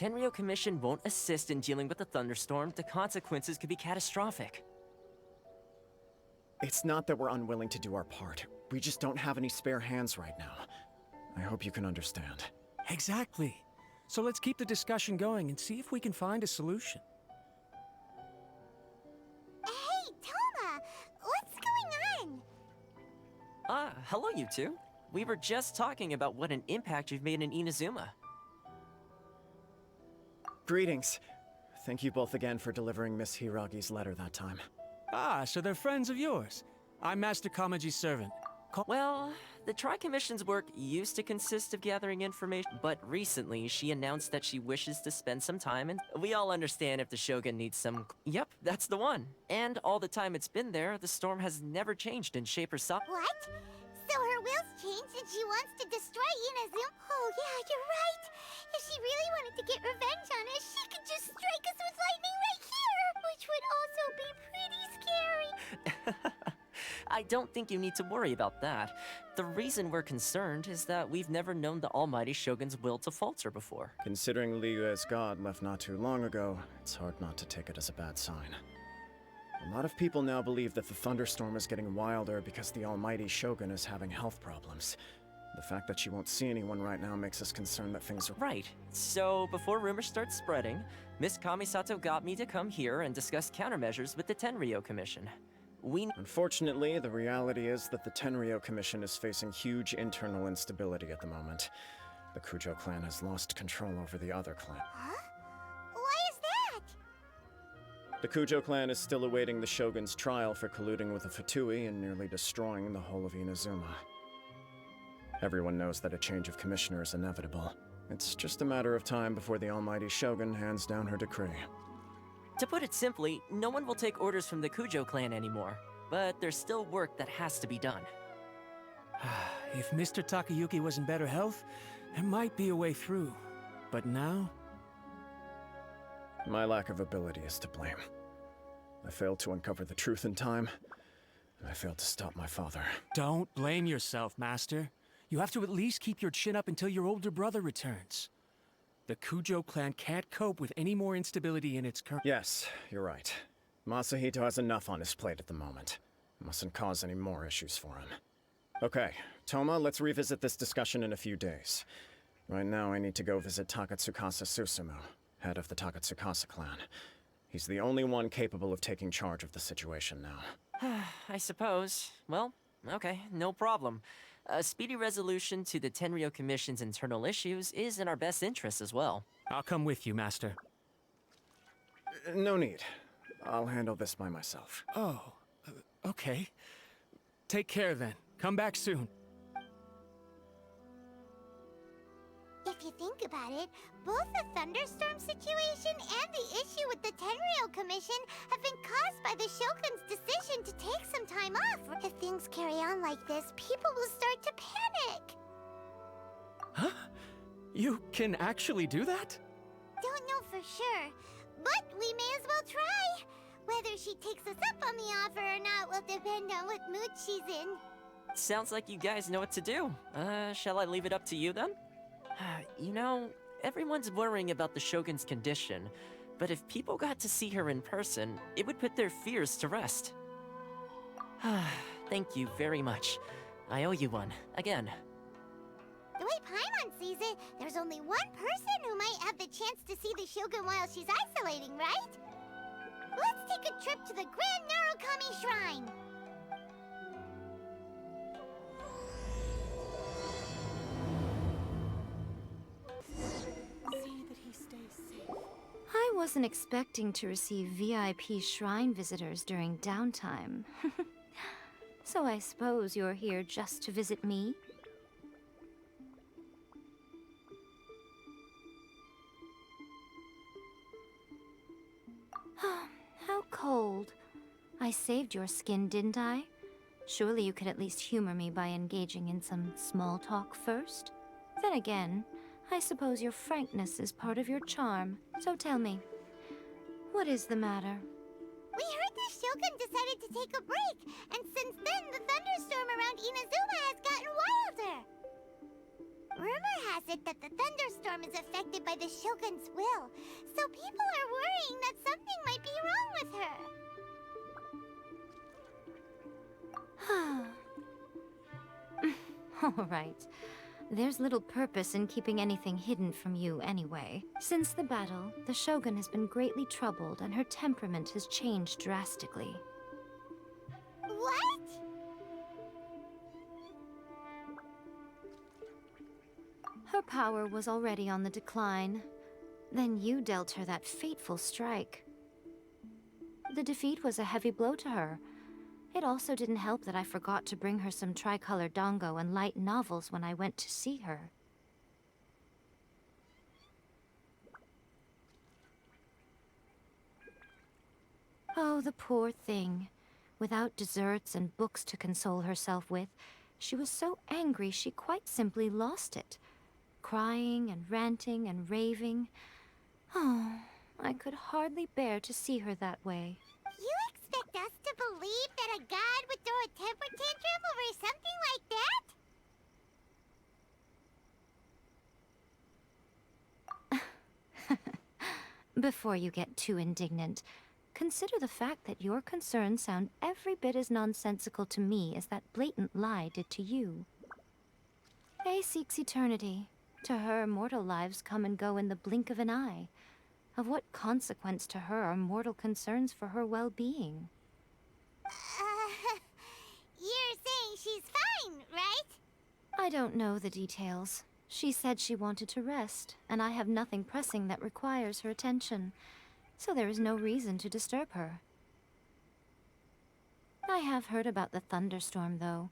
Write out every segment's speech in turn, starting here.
Tenryo Commission won't assist in dealing with the thunderstorm, the consequences could be catastrophic. It's not that we're unwilling to do our part. We just don't have any spare hands right now. I hope you can understand. Exactly. So let's keep the discussion going and see if we can find a solution. Hey, Toma! What's going on? Hello you two. We were just talking about what an impact you've made in Inazuma. Greetings. Thank you both again for delivering Miss Hiragi's letter that time. Ah, so they're friends of yours. I'm Master Kamaji's servant. Well, the Tri-Commission's work used to consist of gathering information, but recently she announced that she wishes to spend some time, and we all understand if the Shogun needs some... Yep, that's the one. And all the time it's been there, the storm has never changed in shape or size. What? So her will's changed and she wants to destroy Inazuma? Oh yeah, you're right. If she really wanted to get revenge on us, she could just strike us with lightning right here, which would also be pretty scary. I don't think you need to worry about that. The reason we're concerned is that we've never known the Almighty Shogun's will to falter before. Considering Liyue's god left not too long ago, it's hard not to take it as a bad sign. A lot of people now believe that the thunderstorm is getting wilder because the Almighty Shogun is having health problems. The fact that she won't see anyone right now makes us concerned that things are... Right. So, before rumors start spreading, Miss Kamisato got me to come here and discuss countermeasures with the Tenryo Commission. Unfortunately, the reality is that the Tenryo Commission is facing huge internal instability at the moment. The Kujo clan has lost control over the other clan. Huh? Why is that? The Kujo clan is still awaiting the Shogun's trial for colluding with the Fatui and nearly destroying the whole of Inazuma. Everyone knows that a change of commissioner is inevitable. It's just a matter of time before the Almighty Shogun hands down her decree. To put it simply, no one will take orders from the Kujo clan anymore. But there's still work that has to be done. If Mr. Takayuki was in better health, there might be a way through. But now... My lack of ability is to blame. I failed to uncover the truth in time, and I failed to stop my father. Don't blame yourself, Master. You have to at least keep your chin up until your older brother returns. The Kujo clan can't cope with any more instability in its current... Yes, you're right. Masahito has enough on his plate at the moment. Mustn't cause any more issues for him. Okay, Toma, let's revisit this discussion in a few days. Right now, I need to go visit Takatsukasa Susumu, head of the Takatsukasa clan. He's the only one capable of taking charge of the situation now. I suppose. Well, okay, no problem. A speedy resolution to the Tenryo Commission's internal issues is in our best interest as well. I'll come with you, Master. No need. I'll handle this by myself. Oh, okay. Take care then. Come back soon. If you think about it, both the thunderstorm situation and the issue with the Tenryo Commission have been caused by the Shogun's decision to take some time off. If things carry on like this, people will start to panic. Huh? You can actually do that? Don't know for sure, but we may as well try. Whether she takes us up on the offer or not will depend on what mood she's in. Sounds like you guys know what to do. Shall I leave it up to you then? You know, everyone's worrying about the Shogun's condition, but if people got to see her in person, it would put their fears to rest. Thank you very much. I owe you one, again. The way Paimon sees it, there's only one person who might have the chance to see the Shogun while she's isolating, right? Let's take a trip to the Grand Narukami Shrine! I wasn't expecting to receive VIP shrine visitors during downtime. So I suppose you're here just to visit me? How cold. I saved your skin, didn't I? Surely you could at least humor me by engaging in some small talk first? Then again, I suppose your frankness is part of your charm. So tell me, what is the matter? We heard the Shogun decided to take a break, and since then the thunderstorm around Inazuma has gotten wilder. Rumor has it that the thunderstorm is affected by the Shogun's will, so people are worrying that something might be wrong with her. All right. There's little purpose in keeping anything hidden from you anyway. Since the battle, the Shogun has been greatly troubled and her temperament has changed drastically. What? Her power was already on the decline. Then you dealt her that fateful strike. The defeat was a heavy blow to her. It also didn't help that I forgot to bring her some tricolor dango and light novels when I went to see her. Oh, the poor thing. Without desserts and books to console herself with, she was so angry she quite simply lost it. Crying and ranting and raving. Oh, I could hardly bear to see her that way. You expect us to believe that a god would throw a temper tantrum over something like that? Before you get too indignant, consider the fact that your concerns sound every bit as nonsensical to me as that blatant lie did to you. Faye seeks eternity. To her, mortal lives come and go in the blink of an eye. Of what consequence to her are mortal concerns for her well-being? You're saying she's fine, right? I don't know the details. She said she wanted to rest, and I have nothing pressing that requires her attention, so there is no reason to disturb her. I have heard about the thunderstorm, though.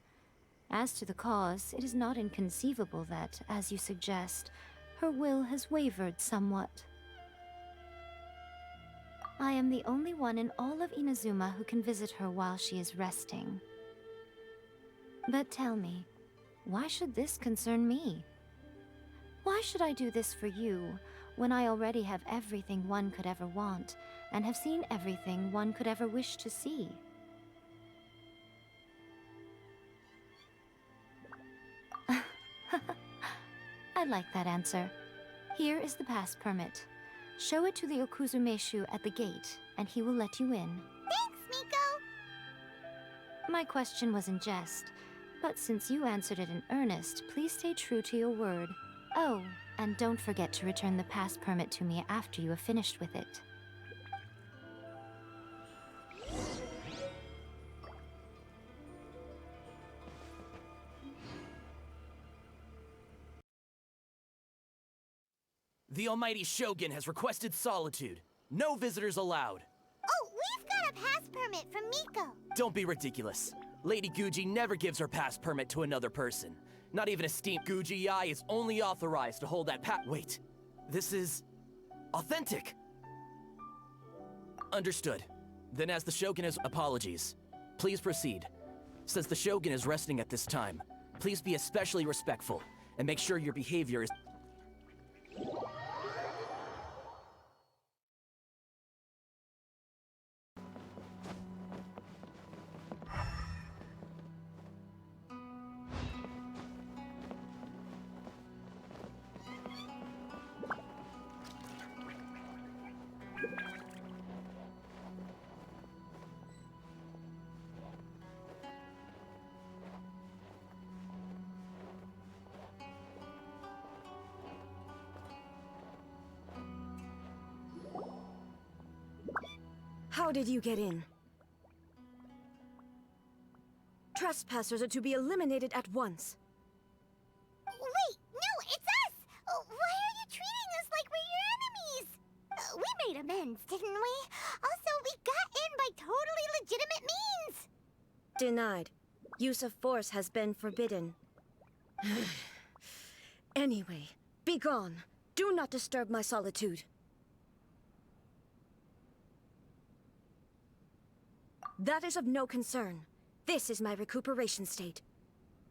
As to the cause, it is not inconceivable that, as you suggest, her will has wavered somewhat. I am the only one in all of Inazuma who can visit her while she is resting. But tell me, why should this concern me? Why should I do this for you, when I already have everything one could ever want, and have seen everything one could ever wish to see? I like that answer. Here is the pass permit. Show it to the Okuzumeshu at the gate, and he will let you in. Thanks, Miko! My question was in jest, but since you answered it in earnest, please stay true to your word. Oh, and don't forget to return the pass permit to me after you have finished with it. The almighty Shogun has requested solitude. No visitors allowed. Oh, we've got a pass permit from Miko. Don't be ridiculous. Lady Guji never gives her pass permit to another person. Not even esteemed Guji Ai is only authorized to hold that Wait, this is authentic. Understood. Then as the Shogun has apologies, please proceed. Since the Shogun is resting at this time, please be especially respectful and make sure your behavior is... How did you get in? Trespassers are to be eliminated at once. Wait, no, it's us! Why are you treating us like we're your enemies? We made amends, didn't we? Also, we got in by totally legitimate means! Denied. Use of force has been forbidden. Anyway, be gone. Do not disturb my solitude. That is of no concern. This is my recuperation state.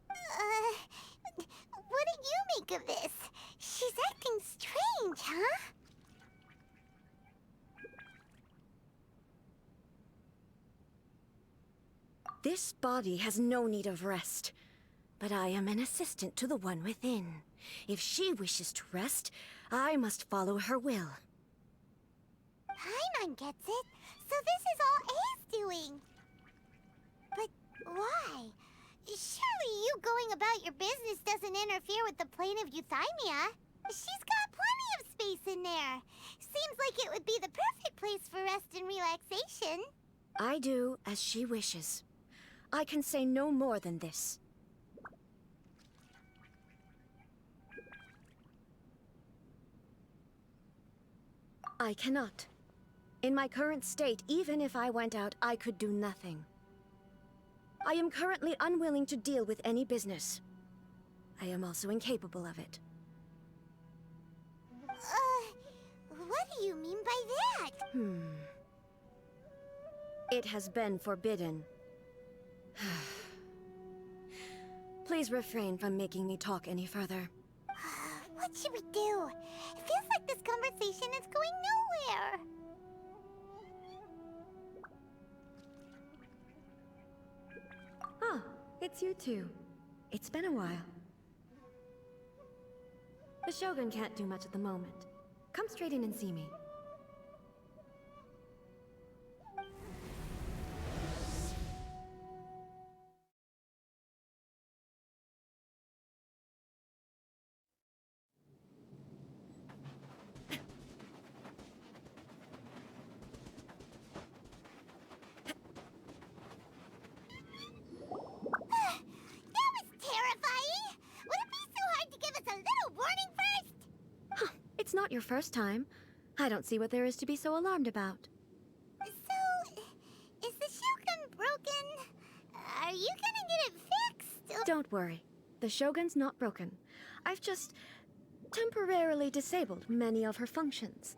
What do you make of this? She's acting strange, huh? This body has no need of rest. but I am an assistant to the one within. If she wishes to rest, I must follow her will. Paimon gets it. So this is all A's doing. But why? Surely you going about your business doesn't interfere with the plane of euthymia. She's got plenty of space in there. Seems like it would be the perfect place for rest and relaxation. I do as she wishes. I can say no more than this. I cannot. In my current state, even if I went out, I could do nothing. I am currently unwilling to deal with any business. I am also incapable of it. What do you mean by that? It has been forbidden. Please refrain from making me talk any further. What should we do? It feels like this conversation is going nowhere. Ah, it's you two. It's been a while. The Shogun can't do much at the moment. Come straight in and see me. It's not your first time. I don't see what there is to be so alarmed about. So, is the Shogun broken? Are you gonna get it fixed? Don't worry. The Shogun's not broken. I've just temporarily disabled many of her functions.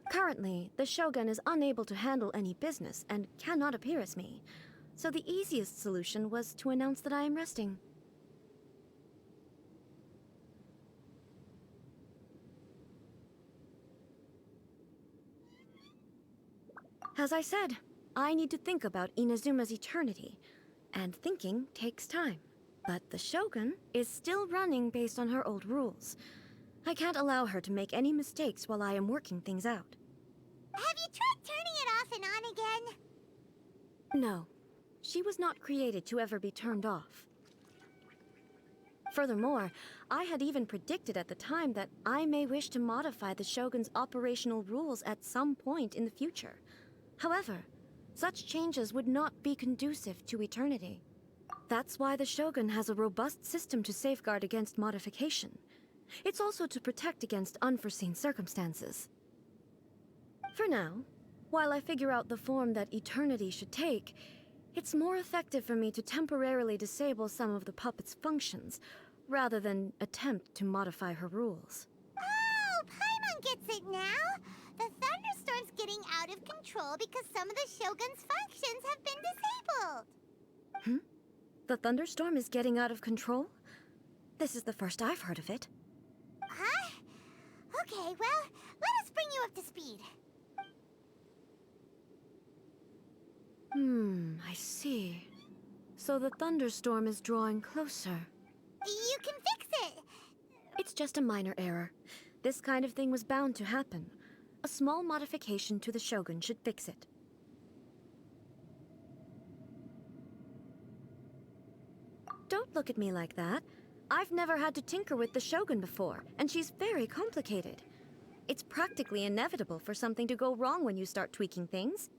Currently, the Shogun is unable to handle any business and cannot appear as me. So the easiest solution was to announce that I am resting. As I said, I need to think about Inazuma's eternity, and thinking takes time. But the Shogun is still running based on her old rules. I can't allow her to make any mistakes while I am working things out. Have you tried turning it off and on again? No. She was not created to ever be turned off. Furthermore, I had even predicted at the time that I may wish to modify the Shogun's operational rules at some point in the future. However, such changes would not be conducive to eternity. That's why the Shogun has a robust system to safeguard against modification. It's also to protect against unforeseen circumstances. For now, while I figure out the form that eternity should take, it's more effective for me to temporarily disable some of the puppet's functions, rather than attempt to modify her rules. Oh, Paimon gets it now! The thunderstorm's getting out of control because some of the Shogun's functions have been disabled. The thunderstorm is getting out of control? This is the first I've heard of it. Huh? Okay, well, let us bring you up to speed. I see. So the thunderstorm is drawing closer. You can fix it! It's just a minor error. This kind of thing was bound to happen. A small modification to the Shogun should fix it. Don't look at me like that. I've never had to tinker with the Shogun before, and she's very complicated. It's practically inevitable for something to go wrong when you start tweaking things.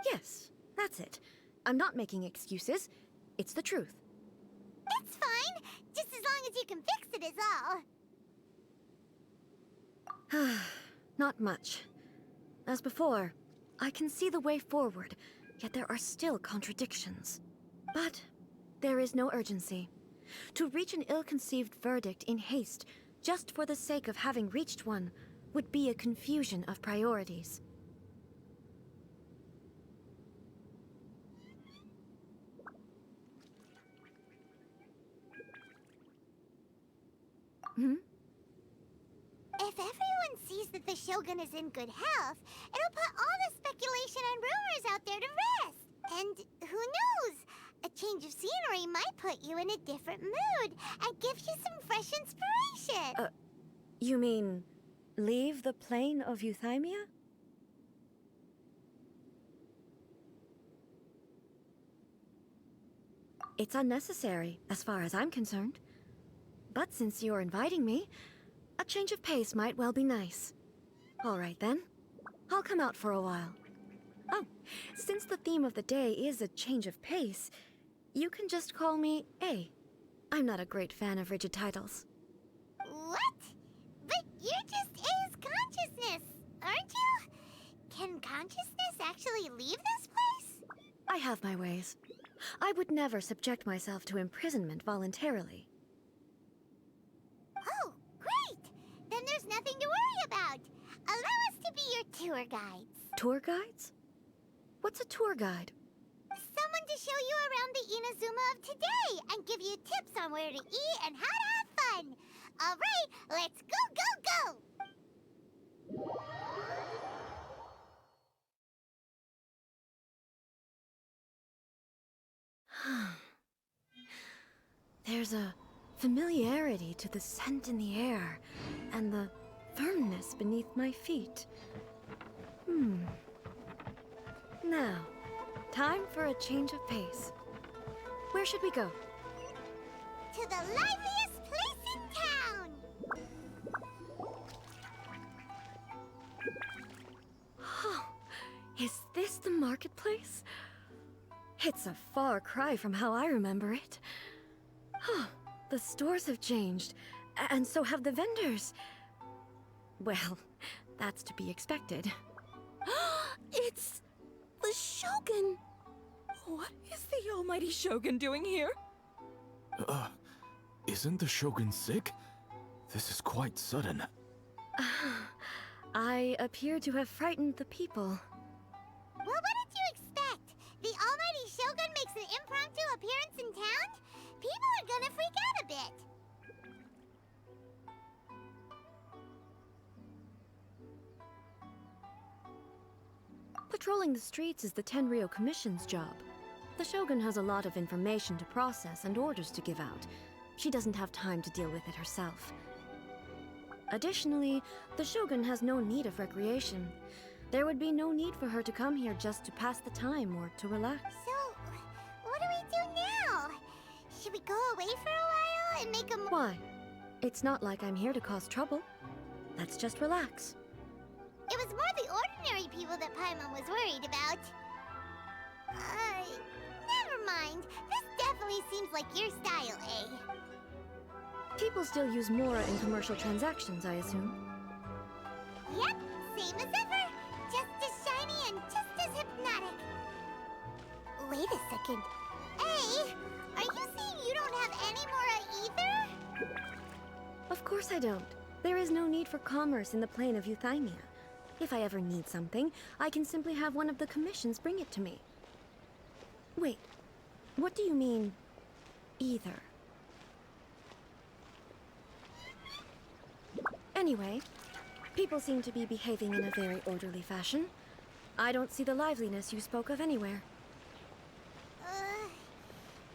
Yes, that's it. I'm not making excuses. It's the truth. It's fine, just as long as you can fix it is all. Not much. As before, I can see the way forward, yet there are still contradictions. But there is no urgency. To reach an ill-conceived verdict in haste, just for the sake of having reached one, would be a confusion of priorities. If everyone sees that the Shogun is in good health, it'll put all the speculation and rumors out there to rest. And who knows? A change of scenery might put you in a different mood and give you some fresh inspiration. You mean leave the plane of Euthymia? It's unnecessary, as far as I'm concerned. But since you're inviting me, a change of pace might well be nice. All right then. I'll come out for a while. Oh, since the theme of the day is a change of pace, you can just call me A. I'm not a great fan of rigid titles. What? But you're just A's consciousness, aren't you? Can consciousness actually leave this place? I have my ways. I would never subject myself to imprisonment voluntarily. Oh, great! Then there's nothing to worry about. Allow us to be your tour guides. Tour guides? What's a tour guide? Someone to show you around the Inazuma of today and give you tips on where to eat and how to have fun. All right, let's go, go, go! There's a familiarity to the scent in the air and the firmness beneath my feet. Now, time for a change of pace. Where should we go? To the liveliest place in town! Oh, is this the marketplace? It's a far cry from how I remember it. The stores have changed, and so have the vendors. Well, that's to be expected. It's the Shogun! What is the almighty Shogun doing here? Isn't the Shogun sick? This is quite sudden. I appear to have frightened the people. Well, what did you expect? The almighty Shogun makes an impromptu appearance in town? People are gonna freak out a bit. Patrolling the streets is the Tenryou Commission's job. The Shogun has a lot of information to process and orders to give out. She doesn't have time to deal with it herself. Additionally, the Shogun has no need of recreation. There would be no need for her to come here just to pass the time or to relax. So, what do we do now? Should we go away for a while and make a Why? It's not like I'm here to cause trouble. Let's just relax. It was more the ordinary people that Paimon was worried about. Never mind. This definitely seems like your style, eh? People still use Mora in commercial transactions, I assume. Yep, same as ever. Just as shiny and just as hypnotic. Wait a second. Hey, are you saying you don't have any Mora either? Of course I don't. There is no need for commerce in the plane of Euthymia. If I ever need something, I can simply have one of the commissions bring it to me. Wait, what do you mean, either? Anyway, people seem to be behaving in a very orderly fashion. I don't see the liveliness you spoke of anywhere.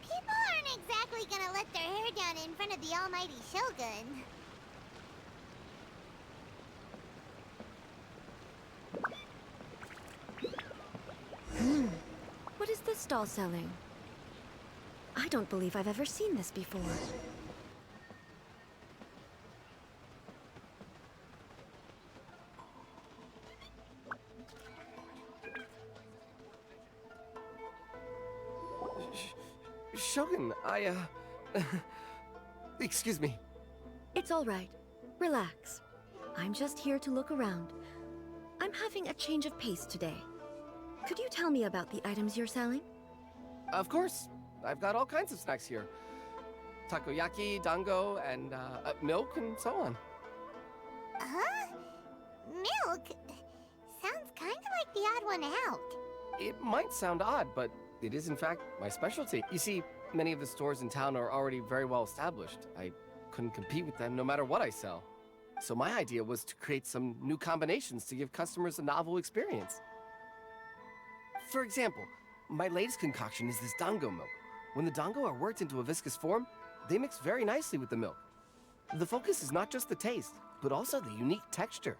People aren't exactly gonna let their hair down in front of the almighty Shogun. What is this stall selling? I don't believe I've ever seen this before. Shogun, excuse me. It's all right. Relax. I'm just here to look around. I'm having a change of pace today. Could you tell me about the items you're selling? Of course. I've got all kinds of snacks here. Takoyaki, dango, and milk, and so on. Huh? Milk? Sounds kind of like the odd one out. It might sound odd, but it is in fact my specialty. You see, many of the stores in town are already very well established. I couldn't compete with them no matter what I sell. So my idea was to create some new combinations to give customers a novel experience. For example, my latest concoction is this dango milk. When the dango are worked into a viscous form, they mix very nicely with the milk. The focus is not just the taste, but also the unique texture.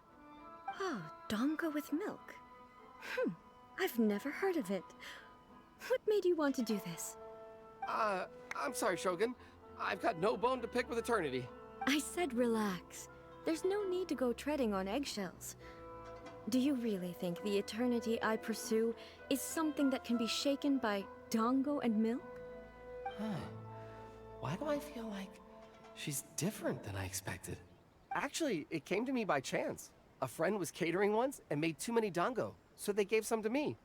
Oh, dango with milk. I've never heard of it. What made you want to do this? I'm sorry, Shogun. I've got no bone to pick with eternity. I said relax. There's no need to go treading on eggshells. Do you really think the eternity I pursue is something that can be shaken by dango and milk? Why do I feel like she's different than I expected? Actually, it came to me by chance. A friend was catering once and made too many dango, so they gave some to me.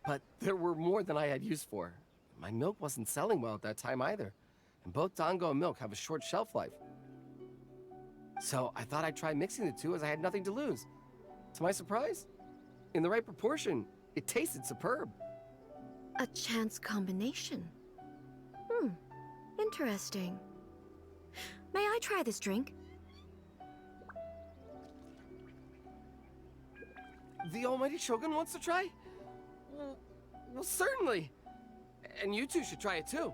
But there were more than I had use for. My milk wasn't selling well at that time either, and both dango and milk have a short shelf life. So I thought I'd try mixing the two as I had nothing to lose. To my surprise, in the right proportion, it tasted superb. A chance combination. Interesting. May I try this drink? The almighty Shogun wants to try? Well, certainly. And you two should try it too.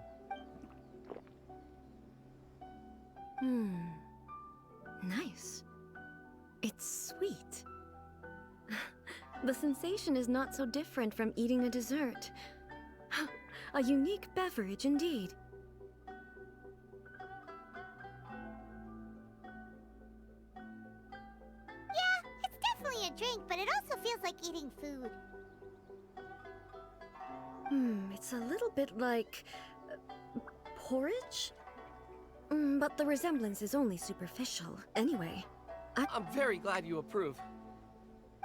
Nice. It's sweet. The sensation is not so different from eating a dessert. A unique beverage indeed. Yeah, it's definitely a drink, but it also feels like eating food. It's a little bit like porridge? But the resemblance is only superficial. Anyway, I'm very glad you approve.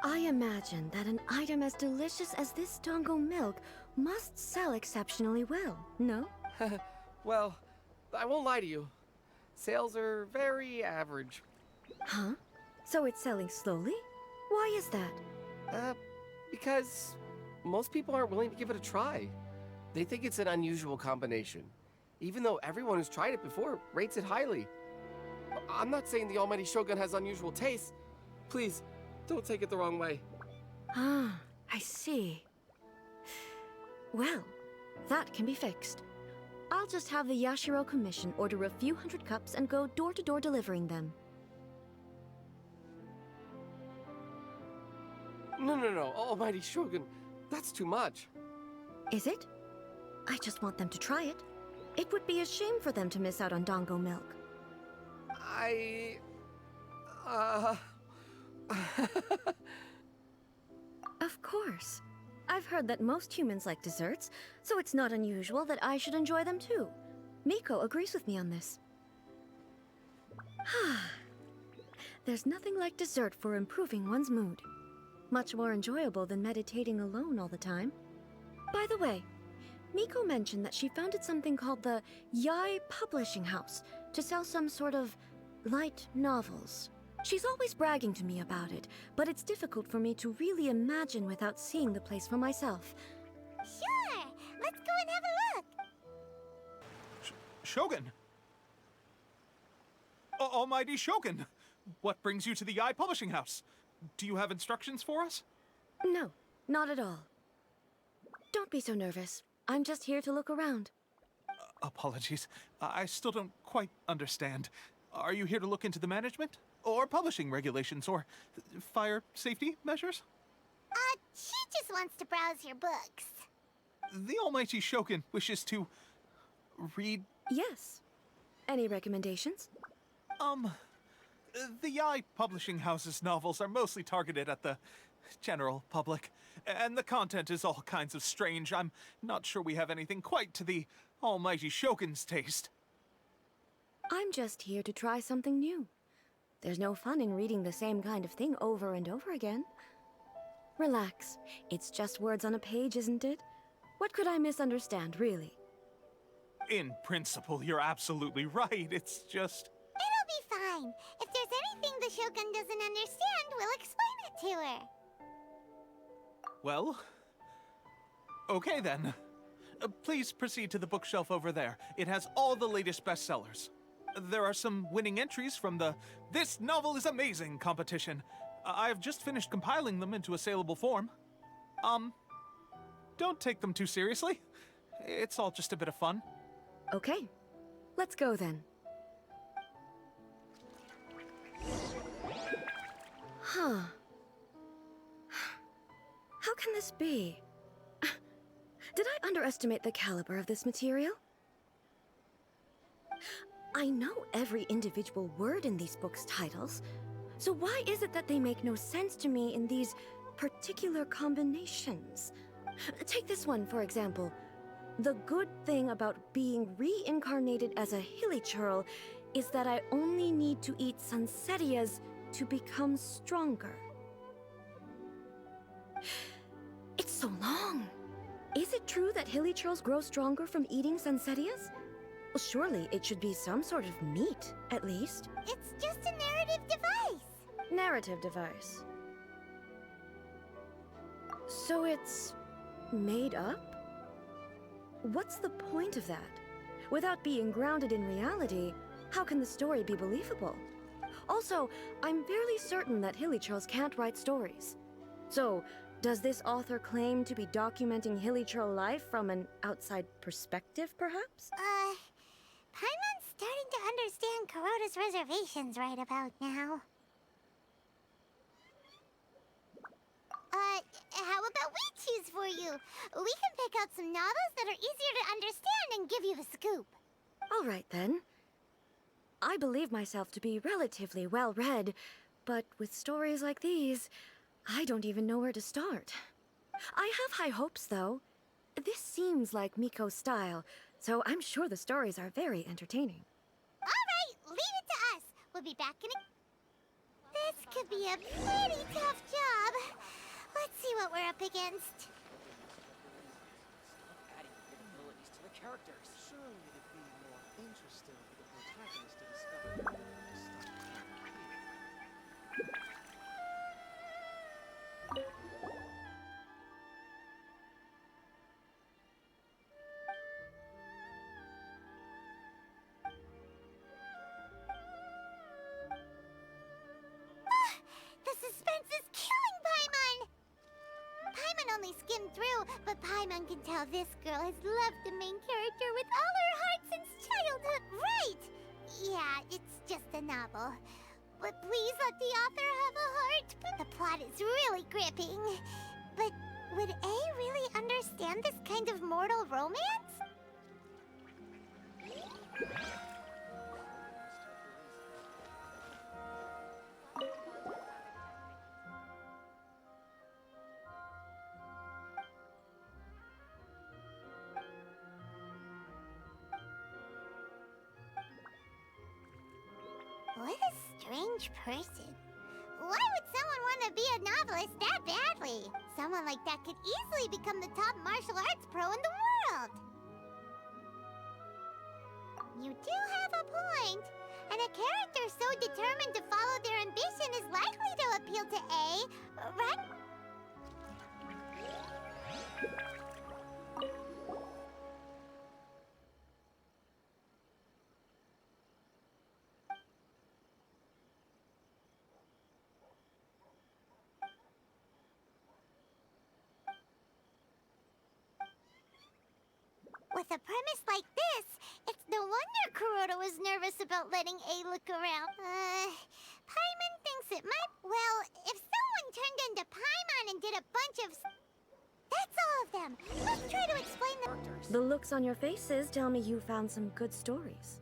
I imagine that an item as delicious as this dango milk must sell exceptionally well, no? Well, I won't lie to you. Sales are very average. Huh? So it's selling slowly? Why is that? Because most people aren't willing to give it a try. They think it's an unusual combination, even though everyone who's tried it before rates it highly. I'm not saying the almighty Shogun has unusual tastes. Please, don't take it the wrong way. Ah, I see. Well, that can be fixed. I'll just have the Yashiro Commission order a few hundred cups and go door-to-door delivering them. No, almighty Shogun. That's too much. Is it? I just want them to try it. It would be a shame for them to miss out on dango milk. Of course. I've heard that most humans like desserts, so it's not unusual that I should enjoy them too. Miko agrees with me on this. There's nothing like dessert for improving one's mood. Much more enjoyable than meditating alone all the time. By the way, Miko mentioned that she founded something called the Yai Publishing House to sell some sort of light novels. She's always bragging to me about it, but it's difficult for me to really imagine without seeing the place for myself. Sure, let's go and have a look. Shogun! Almighty Shogun! What brings you to the Yai Publishing House? Do you have instructions for us? No, not at all. Don't be so nervous. I'm just here to look around. Apologies. I still don't quite understand. Are you here to look into the management? Or publishing regulations? Or fire safety measures? She just wants to browse your books. The almighty Shogun wishes to read... Yes. Any recommendations? The Yai Publishing House's novels are mostly targeted at the general public, and the content is all kinds of strange. I'm not sure we have anything quite to the almighty Shogun's taste. I'm just here to try something new. There's no fun in reading the same kind of thing over and over again. Relax. It's just words on a page, isn't it? What could I misunderstand, really? In principle, you're absolutely right. It's just... It'll be fine. If there's anything the Shogun doesn't understand, we'll explain it to her. Well... okay then. Please proceed to the bookshelf over there. It has all the latest bestsellers. There are some winning entries from the This Novel is Amazing competition. I've just finished compiling them into a saleable form. Don't take them too seriously. It's all just a bit of fun. Okay, let's go then. Huh. How can this be? Did I underestimate the caliber of this material? I know every individual word in these books' titles, so why is it that they make no sense to me in these particular combinations? Take this one, for example. The good thing about being reincarnated as a hilly churl is that I only need to eat Sunsetias to become stronger. It's so long. Is it true that hilly churls grow stronger from eating Sunsetias? Well, surely it should be some sort of meat, at least. It's just a narrative device. Narrative device. So it's made up? What's the point of that? Without being grounded in reality, how can the story be believable? Also, I'm fairly certain that hilly churls can't write stories. So, does this author claim to be documenting hilly churl life from an outside perspective, perhaps? Paimon's starting to understand Kuroda's reservations right about now. How about we choose for you? We can pick out some novels that are easier to understand and give you the scoop. All right, then. I believe myself to be relatively well-read, but with stories like these, I don't even know where to start. I have high hopes, though. This seems like Miko's style, so I'm sure the stories are very entertaining. All right, leave it to us. We'll be back in a... This could be a pretty tough job. Let's see what we're up against. Adding abilities to the characters. Surely it'd be more interesting for the protagonist to discover. The suspense is killing Paimon! Paimon only skimmed through, but Paimon can tell this girl has loved the main character with all her heart since childhood. Right! Yeah, it's just a novel. But please let the author have a heart. The plot is really gripping. But would A really understand this kind of mortal romance? What a strange person. Why would someone want to be a novelist that badly? Someone like that could easily become the top martial arts pro in the world. You do have a point. And a character so determined to follow their ambition is likely to appeal to A, right? With a premise like this, it's no wonder Kuroda was nervous about letting A look around. Paimon thinks it might... Well, if someone turned into Paimon and did a bunch of... That's all of them. Let's try to explain the... The looks on your faces tell me you found some good stories.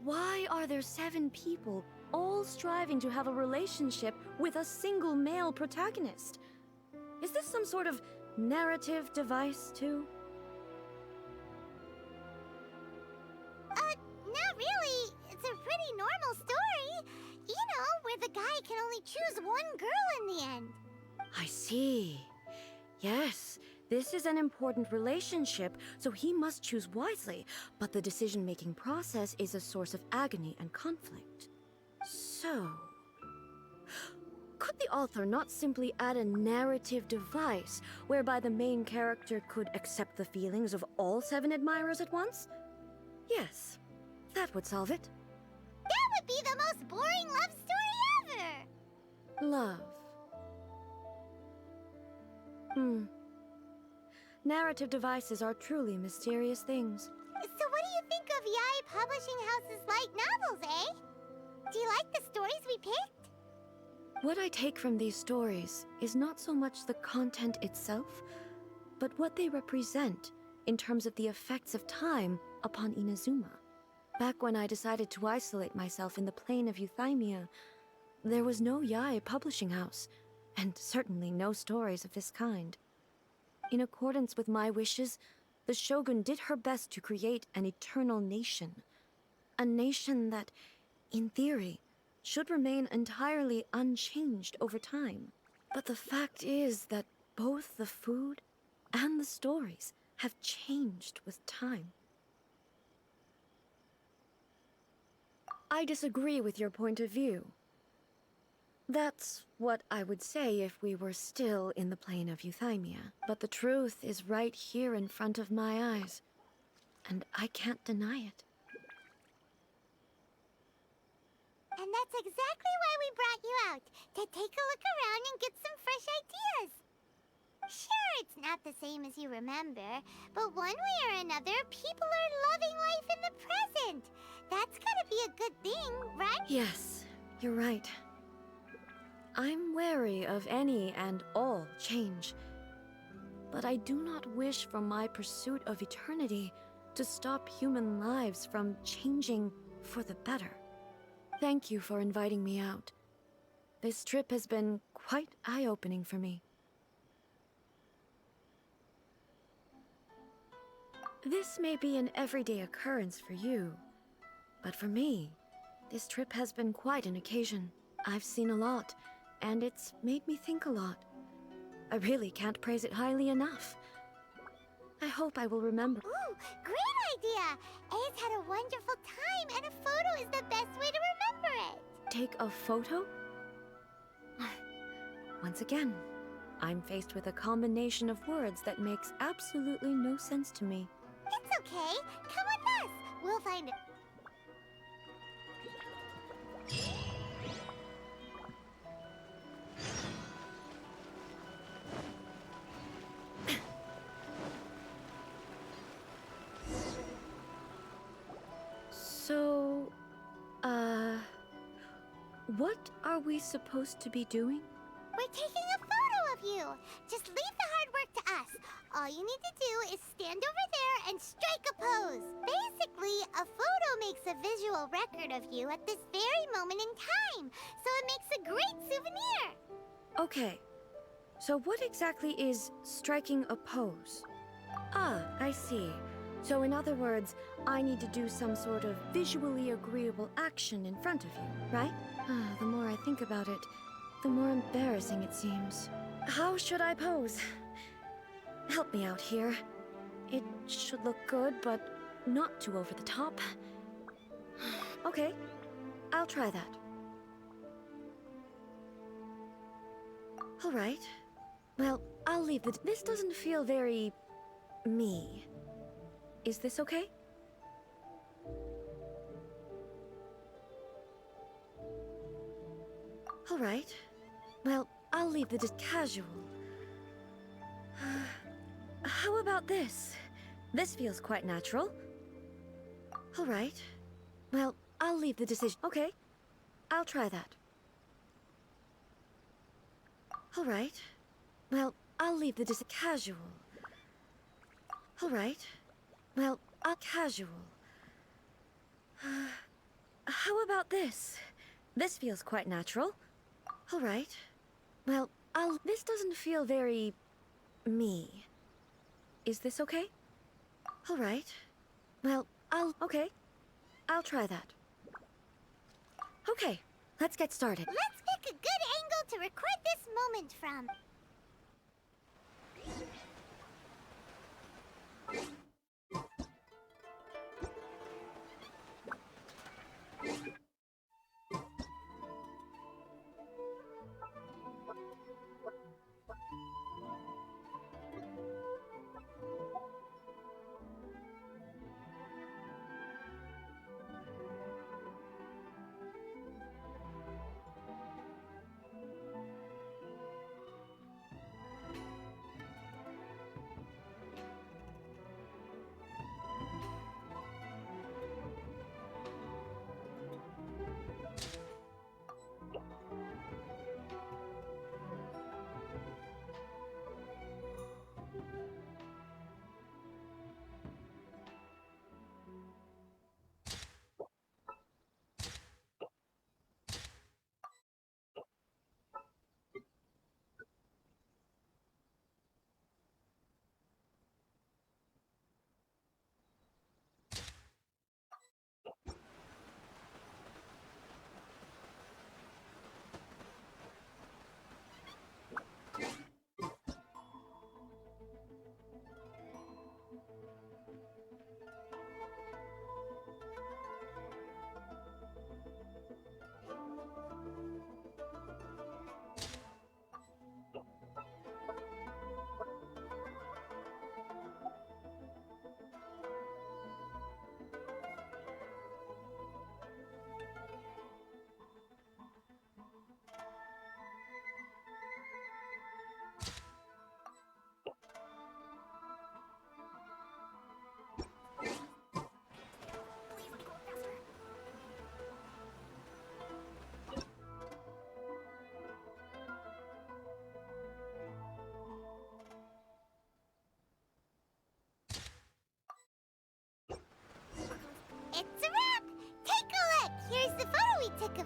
Why are there 7 people all striving to have a relationship with a single male protagonist? Is this some sort of narrative device, too? Not really. It's a pretty normal story. You know, where the guy can only choose one girl in the end. I see. Yes, this is an important relationship, so he must choose wisely, but the decision-making process is a source of agony and conflict. So... could the author not simply add a narrative device whereby the main character could accept the feelings of all 7 admirers at once? Yes, that would solve it. That would be the most boring love story ever! Love. Narrative devices are truly mysterious things. So what do you think of Yae Publishing House's light novels, eh? Do you like the stories we picked? What I take from these stories is not so much the content itself, but what they represent in terms of the effects of time upon Inazuma. Back when I decided to isolate myself in the plane of Euthymia, there was no Yae Publishing House, and certainly no stories of this kind. In accordance with my wishes, the Shogun did her best to create an eternal nation. A nation that, in theory, should remain entirely unchanged over time. But the fact is that both the food and the stories have changed with time. I disagree with your point of view. That's what I would say if we were still in the plane of Euthymia. But the truth is right here in front of my eyes, and I can't deny it. And that's exactly why we brought you out, to take a look around and get some fresh ideas. Sure, it's not the same as you remember, but one way or another, people are loving life in the present. That's gotta be a good thing, right? Yes, you're right. I'm wary of any and all change. But I do not wish for my pursuit of eternity to stop human lives from changing for the better. Thank you for inviting me out. This trip has been quite eye-opening for me. This may be an everyday occurrence for you, but for me, this trip has been quite an occasion. I've seen a lot, and it's made me think a lot. I really can't praise it highly enough. I hope I will remember. Ooh, great idea! A's had a wonderful time, and a photo is the best way to remember it. Take a photo? Once again, I'm faced with a combination of words that makes absolutely no sense to me. It's okay. Come with us. We'll find it. So, what are we supposed to be doing? We're taking a photo of you. Just leave the hard work to us. All you need to do is stand over there and strike a pose. Basically, a photo makes a visual record of you at this very moment in time, so it makes a great souvenir. Okay, so what exactly is striking a pose? Ah, I see. So in other words, I need to do some sort of visually agreeable action in front of you, right? The more I think about it, the more embarrassing it seems. How should I pose? Help me out here. It should look good, but not too over the top. Okay, I'll try that. All right. Well, I'll leave the... This doesn't feel very... me. Is this okay? All right. Well, I'll leave the casual. How about this? This feels quite natural. All right. Well, I'll leave the decision. Okay. I'll try that. All right. Well, I'll leave the casual. All right. Well, I'll casual. How about this? This feels quite natural. All right. Well, This doesn't feel very... me. Is this okay? All right. Well, Okay. I'll try that. Okay, let's get started. Let's pick a good angle to record this moment from.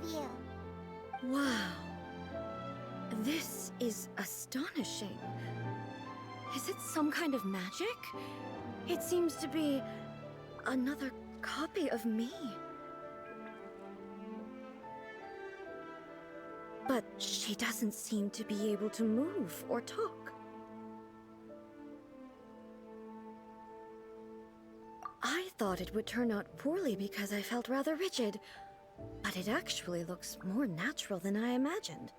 of you. Wow. This is astonishing. Is it some kind of magic? It seems to be another copy of me. But she doesn't seem to be able to move or talk. I thought it would turn out poorly because I felt rather rigid, but it actually looks more natural than I imagined.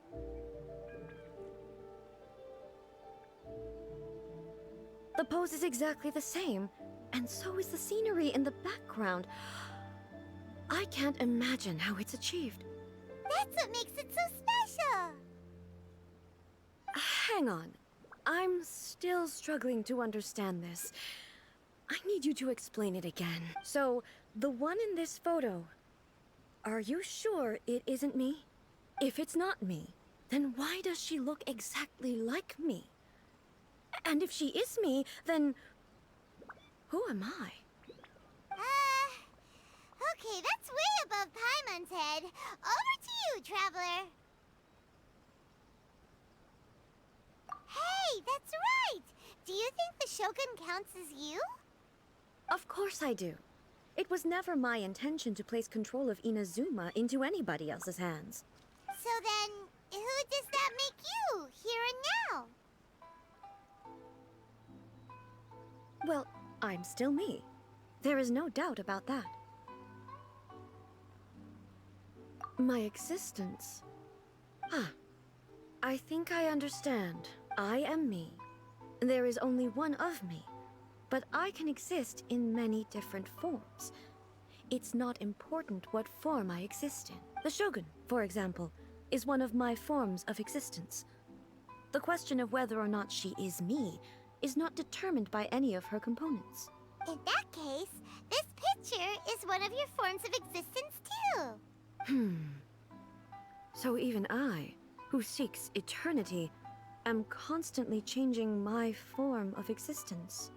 The pose is exactly the same, and so is the scenery in the background. I can't imagine how it's achieved. That's what makes it so special! Hang on. I'm still struggling to understand this. I need you to explain it again. So, the one in this photo, are you sure it isn't me? If it's not me, then why does she look exactly like me? And if she is me, then who am I? Okay, that's way above Paimon's head. Over to you, Traveler. Hey, that's right! Do you think the Shogun counts as you? Of course I do. It was never my intention to place control of Inazuma into anybody else's hands. So then, who does that make you, here and now? Well, I'm still me. There is no doubt about that. My existence. I think I understand. I am me. There is only one of me, but I can exist in many different forms. It's not important what form I exist in. The Shogun, for example, is one of my forms of existence. The question of whether or not she is me is not determined by any of her components. In that case, this picture is one of your forms of existence too. So even I, who seeks eternity, am constantly changing my form of existence.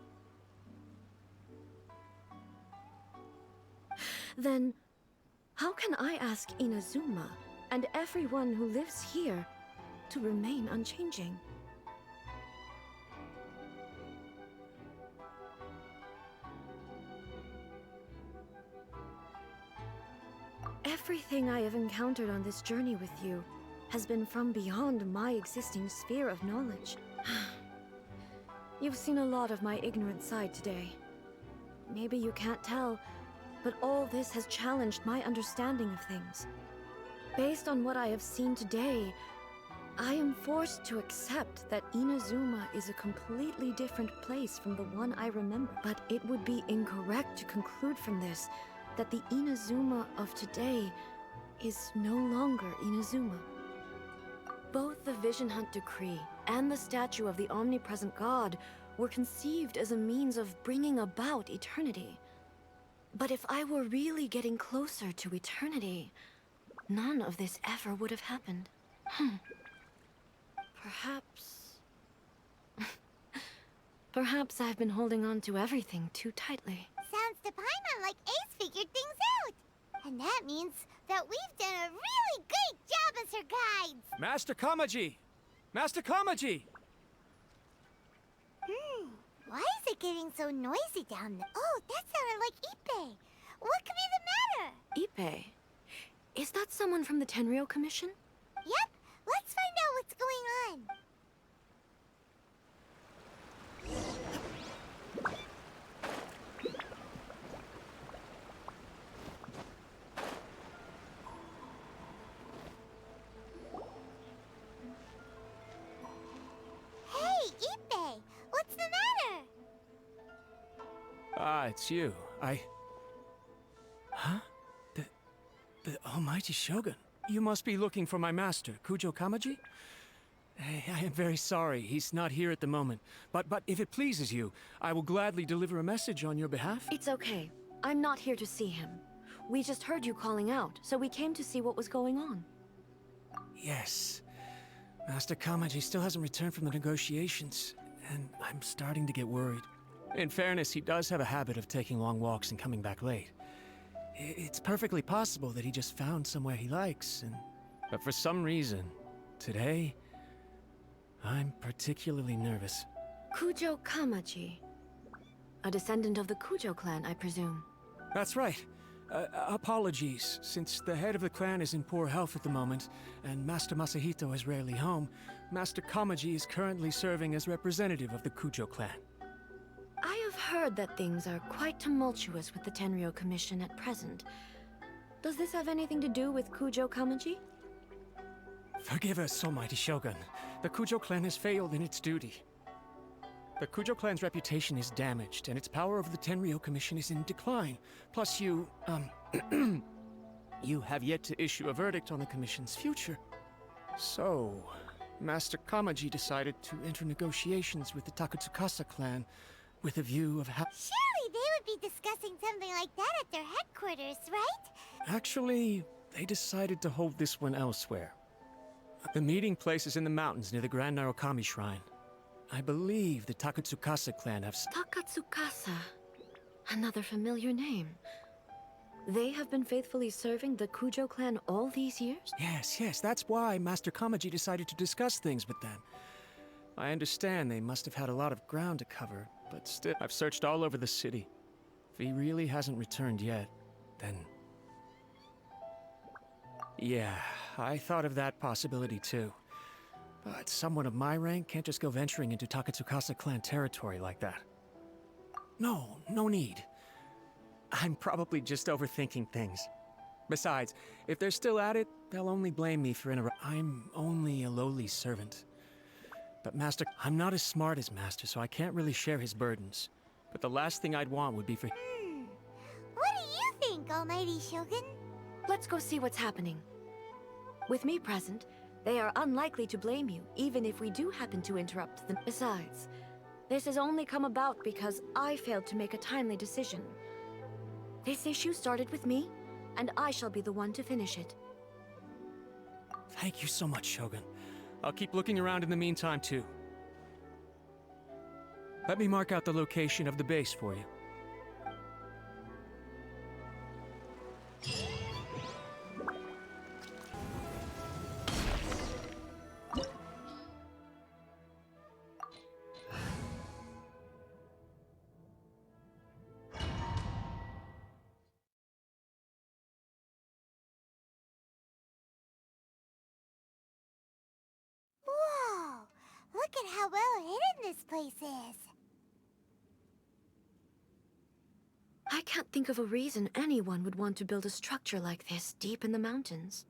Then, how can I ask Inazuma and everyone who lives here to remain unchanging? Everything I have encountered on this journey with you has been from beyond my existing sphere of knowledge. You've seen a lot of my ignorant side today. Maybe you can't tell, but all this has challenged my understanding of things. Based on what I have seen today, I am forced to accept that Inazuma is a completely different place from the one I remember. But it would be incorrect to conclude from this that the Inazuma of today is no longer Inazuma. Both the Vision Hunt Decree and the statue of the omnipresent god were conceived as a means of bringing about eternity. But if I were really getting closer to eternity, none of this ever would have happened. Perhaps... Perhaps I've been holding on to everything too tightly. Sounds to Paimon like Ace figured things out. And that means that we've done a really great job as her guides. Master Kamaji! Master Kamaji! Why is it getting so noisy down there? Oh, that sounded like Ippei. What could be the matter? Ippei? Is that someone from the Tenryou Commission? Yep, let's find out what's going on. Hey, Ippei, what's the matter? Ah, it's you. Huh? The almighty Shogun. You must be looking for my master, Kujo Kamaji? I am very sorry, he's not here at the moment. But if it pleases you, I will gladly deliver a message on your behalf. It's okay. I'm not here to see him. We just heard you calling out, so we came to see what was going on. Yes. Master Kamaji still hasn't returned from the negotiations, and I'm starting to get worried. In fairness, he does have a habit of taking long walks and coming back late. It's perfectly possible that he just found somewhere he likes, but for some reason, today, I'm particularly nervous. Kujo Kamaji. A descendant of the Kujo clan, I presume. That's right. Apologies, since the head of the clan is in poor health at the moment, and Master Masahito is rarely home, Master Kamaji is currently serving as representative of the Kujo clan. I have heard that things are quite tumultuous with the Tenryo Commission at present. Does this have anything to do with Kujo Kamaji? Forgive us, Almighty Shogun. The Kujo clan has failed in its duty. The Kujo clan's reputation is damaged, and its power over the Tenryo Commission is in decline. Plus you have yet to issue a verdict on the Commission's future. So, Master Kamaji decided to enter negotiations with the Takatsukasa clan with a view of Surely they would be discussing something like that at their headquarters, right? Actually, they decided to hold this one elsewhere. The meeting place is in the mountains near the Grand Narukami Shrine. I believe the Takatsukasa clan have... Takatsukasa. Another familiar name. They have been faithfully serving the Kujo clan all these years? Yes, that's why Master Kamaji decided to discuss things with them. I understand they must have had a lot of ground to cover, but still, I've searched all over the city. If he really hasn't returned yet, then... Yeah, I thought of that possibility too. But someone of my rank can't just go venturing into Takatsukasa clan territory like that. No need. I'm probably just overthinking things. Besides, if they're still at it, they'll only blame me for I'm only a lowly servant. But Master, I'm not as smart as Master, so I can't really share his burdens. But the last thing I'd want would be for... What do you think, Almighty Shogun? Let's go see what's happening. With me present, they are unlikely to blame you, even if we do happen to interrupt them. Besides, this has only come about because I failed to make a timely decision. This issue started with me, and I shall be the one to finish it. Thank you so much, Shogun. I'll keep looking around in the meantime, too. Let me mark out the location of the base for you. Whoa! Look at how well hidden this place is. I can't think of a reason anyone would want to build a structure like this deep in the mountains.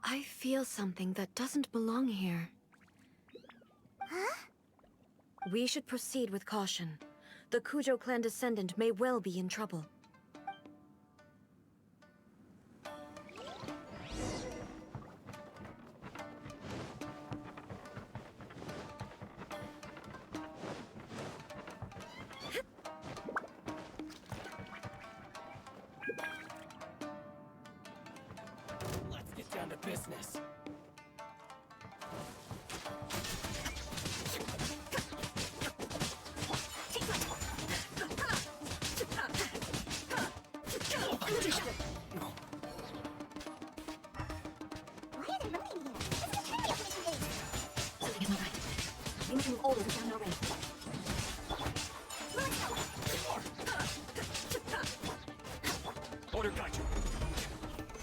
I feel something that doesn't belong here. Huh? We should proceed with caution. The Kujo clan descendant may well be in trouble. Let's get down to business. Why are they moving here? This is a Tenryo Commission base. Something isn't right. We must move all of down our way. Order guide you.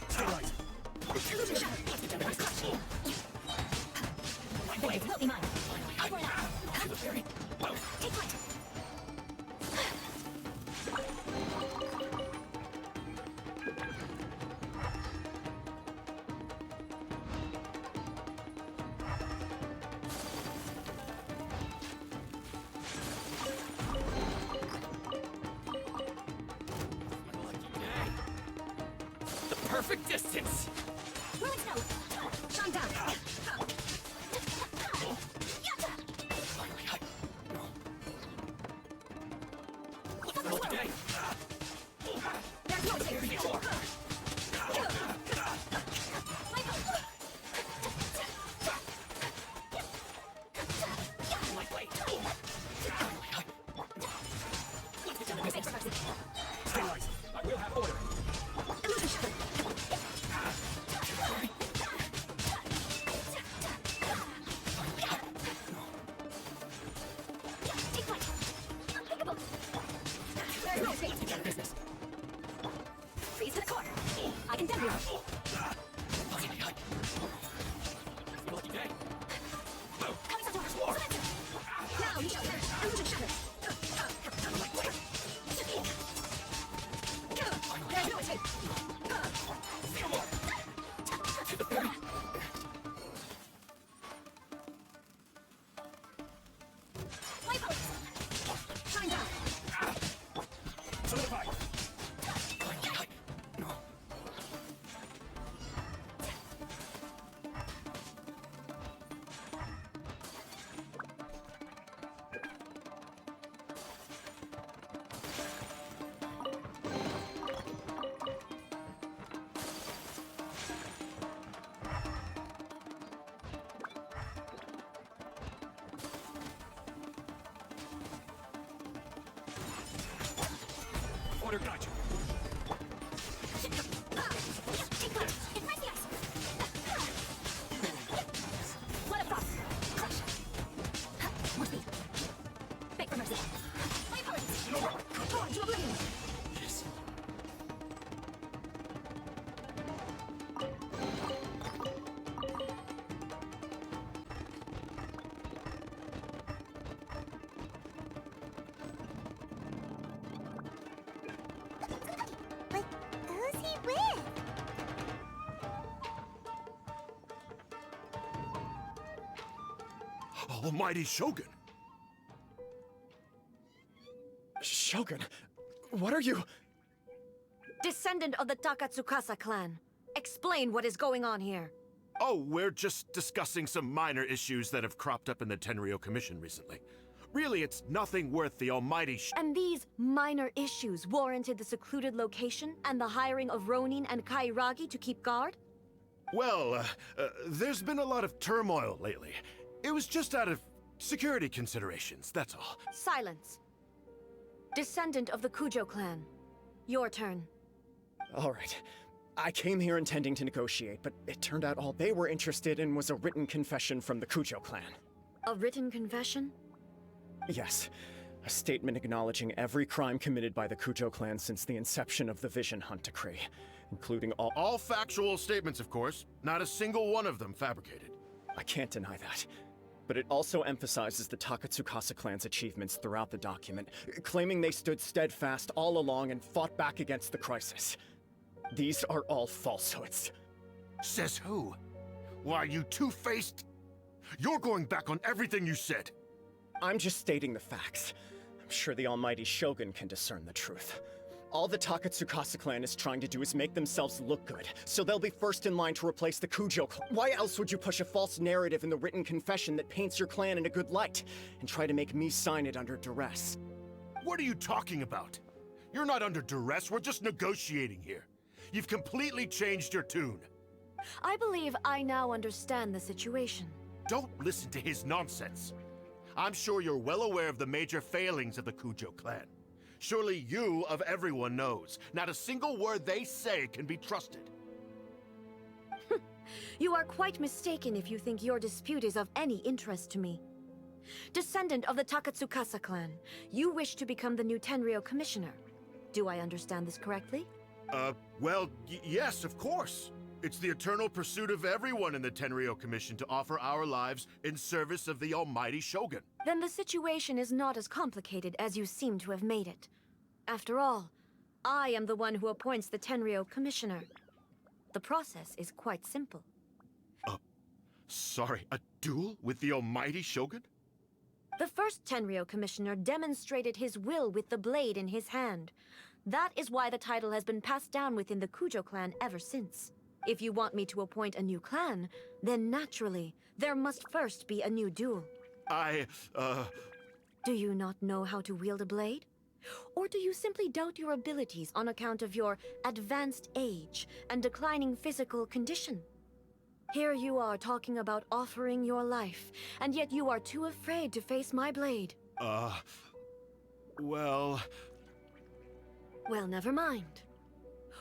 Stay right. Wait, will be mine. I'll run out. Take flight. The perfect distance. Rolling snow. Shine down. Okay. There's no tape. business. Freeze to the core. I can demo you. Lucky day. Now you shall learn. Illusion shatter. There's no escape. Shine down. Solidify. Order got you. What a frost! Crush! More speed! Beg for mercy! My apologies! Torn to oblivion! Yes. But who's he with? Almighty Shogun! Shogun, what are you? Descendant of the Takatsukasa clan. Explain what is going on here. Oh, we're just discussing some minor issues that have cropped up in the Tenryou Commission recently. Really, it's nothing worth the almighty And these minor issues warranted the secluded location and the hiring of Ronin and Kairagi to keep guard? Well, there's been a lot of turmoil lately. It was just out of security considerations, that's all. Silence. Descendant of the Kujo clan. Your turn. All right. I came here intending to negotiate, but it turned out all they were interested in was a written confession from the Kujo clan. A written confession? Yes. A statement acknowledging every crime committed by the Kujo clan since the inception of the Vision Hunt Decree, including All factual statements, of course. Not a single one of them fabricated. I can't deny that. But it also emphasizes the Takatsukasa clan's achievements throughout the document, claiming they stood steadfast all along and fought back against the crisis. These are all falsehoods. Says who? Why, you two-faced? You're going back on everything you said. I'm just stating the facts. I'm sure the almighty Shogun can discern the truth. All the Takatsukasa clan is trying to do is make themselves look good, so they'll be first in line to replace the Kujo clan. Why else would you push a false narrative in the written confession that paints your clan in a good light, and try to make me sign it under duress? What are you talking about? You're not under duress, we're just negotiating here. You've completely changed your tune. I believe I now understand the situation. Don't listen to his nonsense. I'm sure you're well aware of the major failings of the Kujo clan. Surely you, of everyone, knows. Not a single word they say can be trusted. You are quite mistaken if you think your dispute is of any interest to me. Descendant of the Takatsukasa clan, you wish to become the new Tenryou commissioner. Do I understand this correctly? Well, yes, of course. It's the eternal pursuit of everyone in the Tenryou Commission to offer our lives in service of the almighty Shogun. Then the situation is not as complicated as you seem to have made it. After all, I am the one who appoints the Tenryou commissioner. The process is quite simple. Sorry, a duel with the almighty Shogun? The first Tenryou commissioner demonstrated his will with the blade in his hand. That is why the title has been passed down within the Kujo clan ever since. If you want me to appoint a new clan, then naturally, there must first be a new duel. Do you not know how to wield a blade? Or do you simply doubt your abilities on account of your advanced age and declining physical condition? Here you are talking about offering your life, and yet you are too afraid to face my blade. Well, never mind.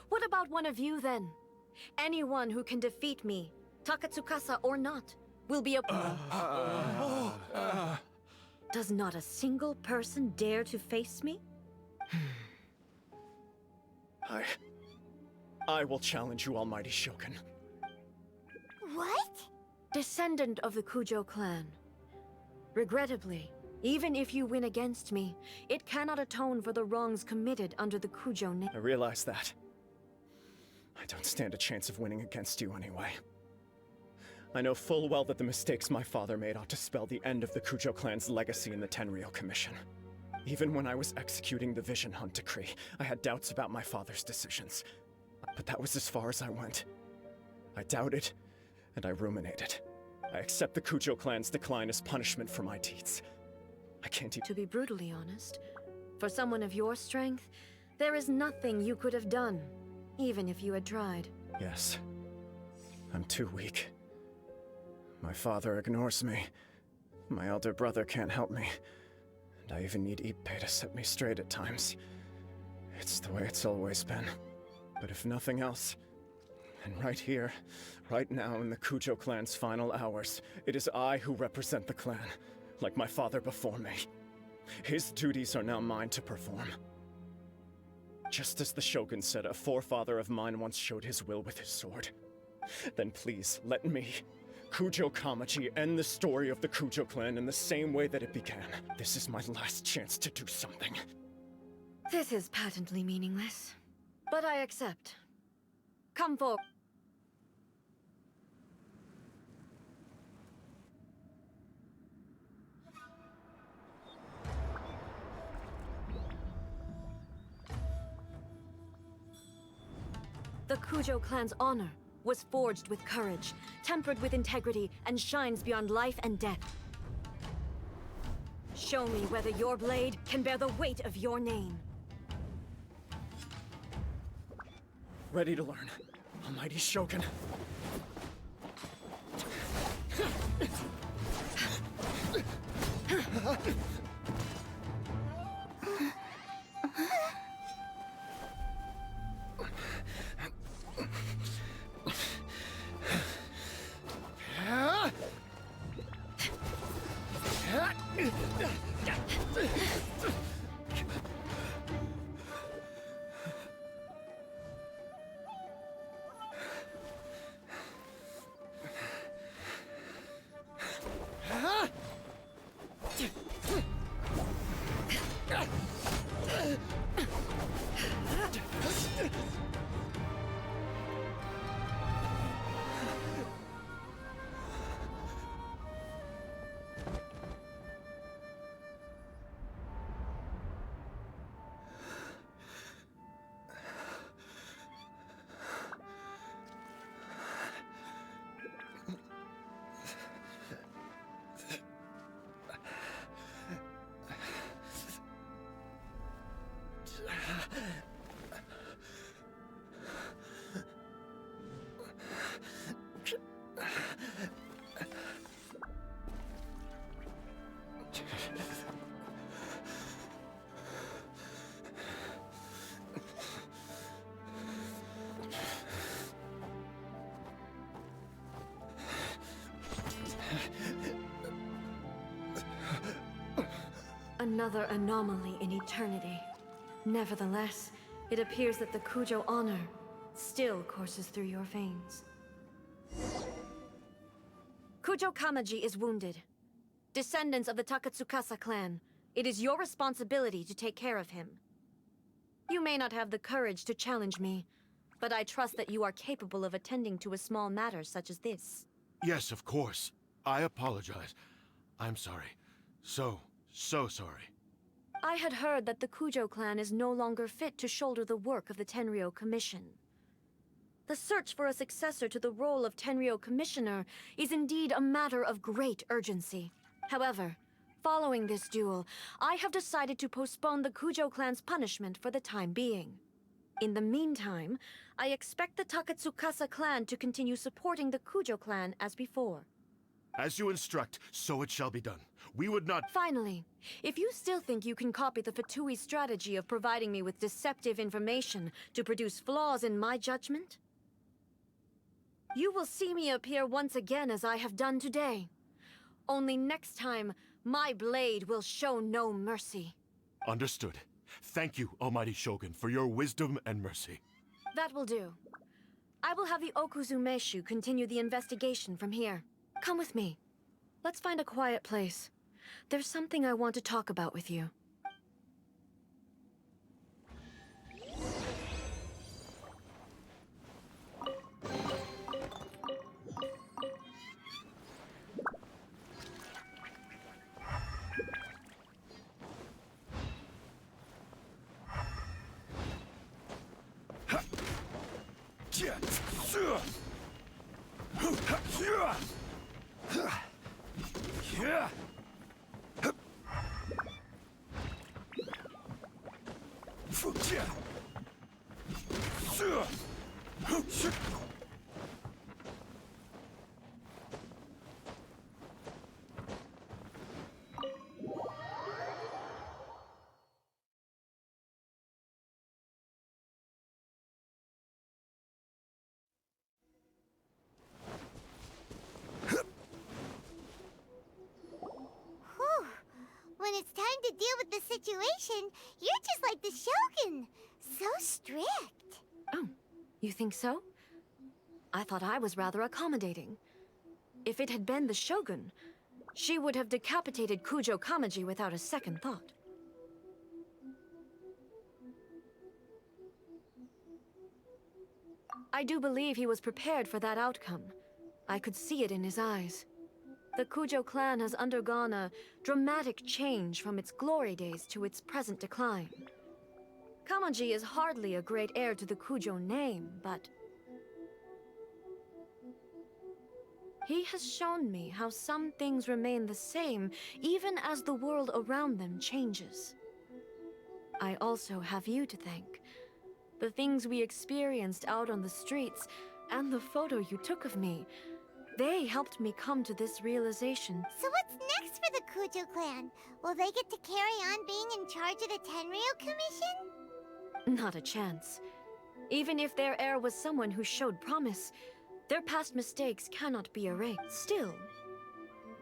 What about one of you, then? Anyone who can defeat me, Takatsukasa or not, will be a... Does not a single person dare to face me? I will challenge you, Almighty Shogun. What? Descendant of the Kujo clan. Regrettably, even if you win against me, it cannot atone for the wrongs committed under the Kujo name. I realize that. I don't stand a chance of winning against you anyway. I know full well that the mistakes my father made ought to spell the end of the Kujo clan's legacy in the Tenryou Commission. Even when I was executing the Vision Hunt decree, I had doubts about my father's decisions. But that was as far as I went. I doubted, and I ruminated. I accept the Kujo clan's decline as punishment for my deeds. I can't To be brutally honest, for someone of your strength, there is nothing you could have done, even if you had tried. Yes. I'm too weak. My father ignores me. My elder brother can't help me. And I even need Ippei to set me straight at times. It's the way it's always been. But if nothing else, then right here, right now in the Kujo clan's final hours, it is I who represent the clan, like my father before me. His duties are now mine to perform. Just as the Shogun said a forefather of mine once showed his will with his sword. Then please, let me, Kujo Kamaji, end the story of the Kujo clan in the same way that it began. This is my last chance to do something. This is patently meaningless, but I accept. Come forward. The Kujo clan's honor was forged with courage, tempered with integrity, and shines beyond life and death. Show me whether your blade can bear the weight of your name. Ready to learn, Almighty Shogun. Another anomaly in eternity. Nevertheless, it appears that the Kujo honor still courses through your veins. Kujo Kamaji is wounded. Descendants of the Takatsukasa clan, it is your responsibility to take care of him. You may not have the courage to challenge me, but I trust that you are capable of attending to a small matter such as this. Yes, of course. I apologize. I'm sorry. So sorry. I had heard that the Kujo clan is no longer fit to shoulder the work of the Tenryou Commission. The search for a successor to the role of Tenryou Commissioner is indeed a matter of great urgency. However, following this duel, I have decided to postpone the Kujo clan's punishment for the time being. In the meantime, I expect the Takatsukasa clan to continue supporting the Kujo clan as before. As you instruct, so it shall be done. We would not— Finally, if you still think you can copy the Fatui strategy of providing me with deceptive information to produce flaws in my judgment, you will see me appear once again as I have done today. Only next time, my blade will show no mercy. Understood. Thank you, Almighty Shogun, for your wisdom and mercy. That will do. I will have the Okuzumeshu continue the investigation from here. Come with me. Let's find a quiet place. There's something I want to talk about with you. When it's time to deal with the situation, you're just like the Shogun. So strict. Oh, you think so? I thought I was rather accommodating. If it had been the Shogun, she would have decapitated Kujo Kamaji without a second thought. I do believe he was prepared for that outcome. I could see it in his eyes. The Kujo clan has undergone a dramatic change from its glory days to its present decline. Kamaji is hardly a great heir to the Kujo name, but he has shown me how some things remain the same even as the world around them changes. I also have you to thank. The things we experienced out on the streets and the photo you took of me, they helped me come to this realization. So what's next for the Kujo clan? Will they get to carry on being in charge of the Tenryou Commission? Not a chance. Even if their heir was someone who showed promise, their past mistakes cannot be erased. Still,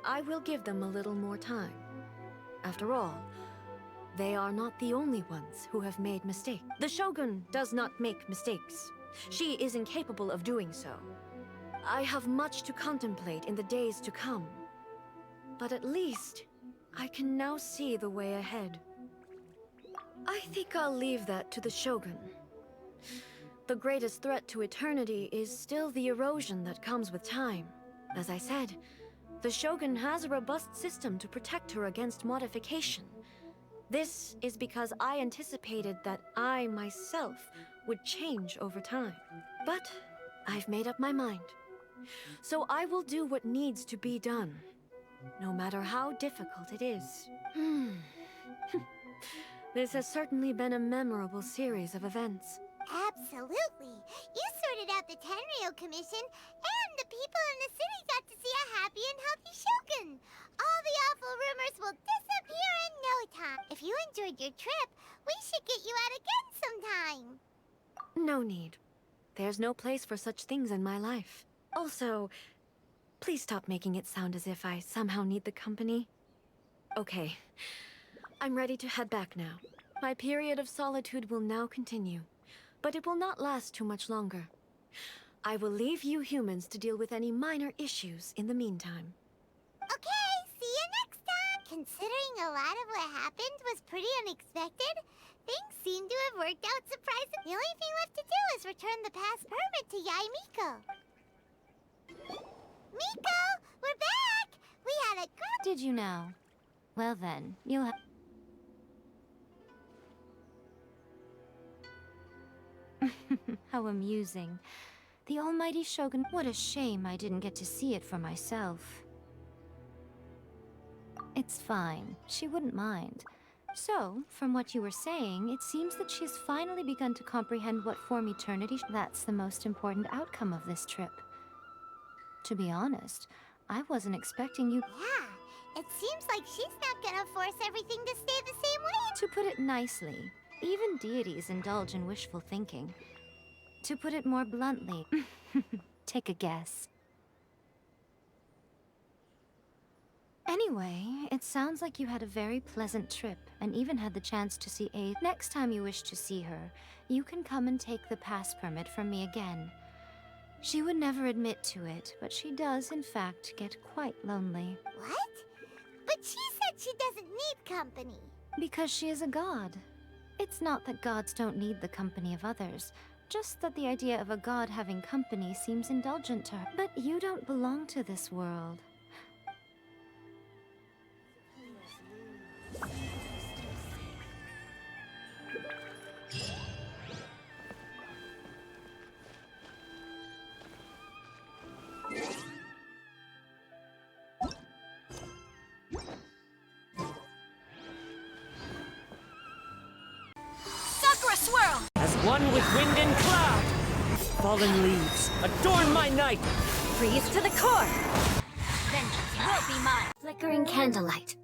I will give them a little more time. After all, they are not the only ones who have made mistakes. The Shogun does not make mistakes. She is incapable of doing so. I have much to contemplate in the days to come. But at least, I can now see the way ahead. I think I'll leave that to the Shogun. The greatest threat to eternity is still the erosion that comes with time. As I said, the Shogun has a robust system to protect her against modification. This is because I anticipated that I myself would change over time. But I've made up my mind. So I will do what needs to be done, no matter how difficult it is. This has certainly been a memorable series of events. Absolutely. You sorted out the Tenryou Commission, and the people in the city got to see a happy and healthy Shogun. All the awful rumors will disappear in no time. If you enjoyed your trip, we should get you out again sometime. No need. There's no place for such things in my life. Also, please stop making it sound as if I somehow need the company. Okay, I'm ready to head back now. My period of solitude will now continue, but it will not last too much longer. I will leave you humans to deal with any minor issues in the meantime. Okay, see you next time! Considering a lot of what happened was pretty unexpected, things seem to have worked out surprisingly. The only thing left to do is return the past permit to Yae Miko. Miko, we're back! We had a good... Did you now? Well then, you'll have... How amusing. The almighty Shogun... What a shame I didn't get to see it for myself. It's fine. She wouldn't mind. So, from what you were saying, it seems that she has finally begun to comprehend what form eternity... That's the most important outcome of this trip. To be honest, I wasn't expecting you... Yeah, it seems like she's not gonna force everything to stay the same way. To put it nicely, even deities indulge in wishful thinking. To put it more bluntly, take a guess. Anyway, it sounds like you had a very pleasant trip and even had the chance to see Aid. Next time you wish to see her, you can come and take the pass permit from me again. She would never admit to it, but she does, in fact, get quite lonely. What? But she said she doesn't need company. Because she is a god. It's not that gods don't need the company of others, just that the idea of a god having company seems indulgent to her. But you don't belong to this world. Sakura swirl! As one with wind and cloud, fallen leaves adorn my night. Freeze to the core! Vengeance will be mine! Flickering candlelight.